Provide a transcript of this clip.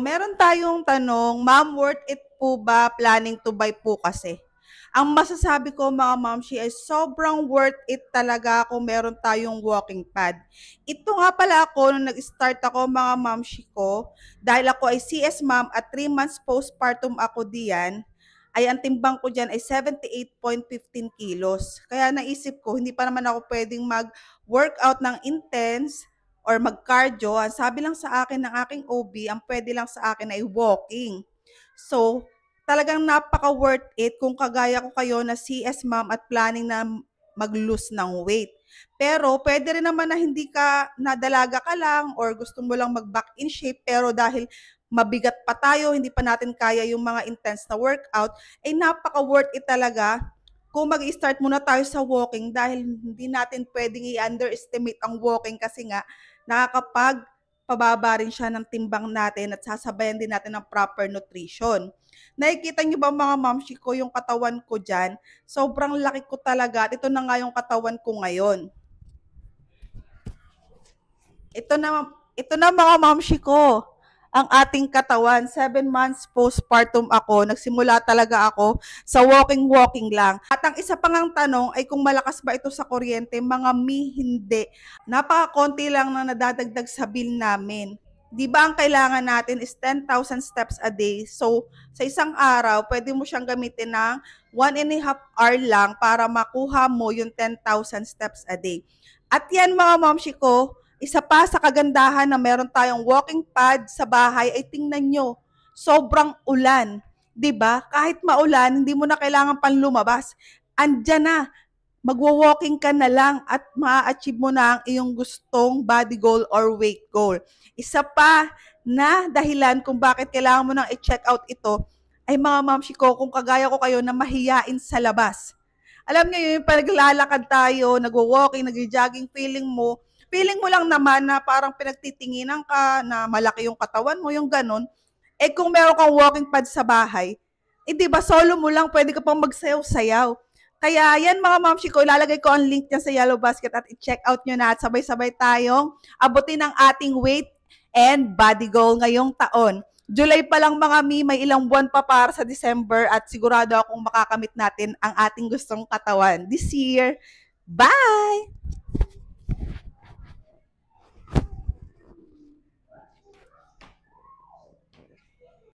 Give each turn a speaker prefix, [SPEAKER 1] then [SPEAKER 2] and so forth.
[SPEAKER 1] Meron tayong tanong, ma'am, worth it po ba planning to buy po kasi? Ang masasabi ko mga mamshi ay sobrang worth it talaga kung meron tayong walking pad. Ito nga pala ako nung nag-start ako mga mamshi ko, dahil ako ay CS ma'am at 3 months postpartum ako diyan, ay ang timbang ko dyan ay 78.15 kilos. Kaya naisip ko, hindi pa naman ako pwedeng mag-workout ng intense or mag-cardio. Ang sabi lang sa akin ng aking OB, ang pwede lang sa akin ay walking. So, talagang napaka-worth it kung kagaya ko kayo na CS ma'am at planning na mag-lose ng weight. Pero pwede rin naman na hindi ka nadalaga ka lang or gusto mo lang mag-back in shape pero dahil mabigat pa tayo, hindi pa natin kaya yung mga intense na workout, ay napaka-worth it talaga kung mag-start muna tayo sa walking dahil hindi natin pwedeng i-underestimate ang walking kasi nga nakakapagpababa rin siya ng timbang natin at sasabayan din natin ng proper nutrition. Nakikita niyo ba mga mamshi ko yung katawan ko dyan? Sobrang laki ko talaga at ito na nga yung katawan ko ngayon. Ito na mga mamshi ko, ang ating katawan. 7 months postpartum ako. Nagsimula talaga ako sa walking lang. At ang isa pang ang tanong ay kung malakas ba ito sa kuryente, mga hindi. Napaka-konti lang na nadadagdag sa bill namin. Di ba ang kailangan natin is 10,000 steps a day. So, sa isang araw, pwede mo siyang gamitin ng 1.5 hour lang para makuha mo yung 10,000 steps a day. At yan mga momshi ko, isa pa sa kagandahan na meron tayong walking pad sa bahay ay tingnan nyo, sobrang ulan. 'Di ba? Kahit maulan, hindi mo na kailangan pang lumabas. Andiyan na, magwo-walking ka na lang at ma-achieve mo na ang iyong gustong body goal or weight goal. Isa pa na dahilan kung bakit kailangan mo nang i-check out ito ay mga mamshi ko, kung kagaya ko kayo na mahiyain sa labas. Alam niyo yung paglalakad tayo, nagwo-walking, nagjo-jogging, feeling mo lang naman na parang pinagtitinginan ka, na malaki yung katawan mo, yung ganun. Eh kung meron kang walking pad sa bahay, eh di ba solo mo lang, pwede ka pang magsayaw-sayaw. Kaya yan mga mamshi ko, ilalagay ko ang link niya sa Yellow Basket at i-check out nyo na at sabay-sabay tayong abutin ang ating weight and body goal ngayong taon. July pa lang mga may ilang buwan pa para sa December at sigurado akong makakamit natin ang ating gustong katawan this year. Bye!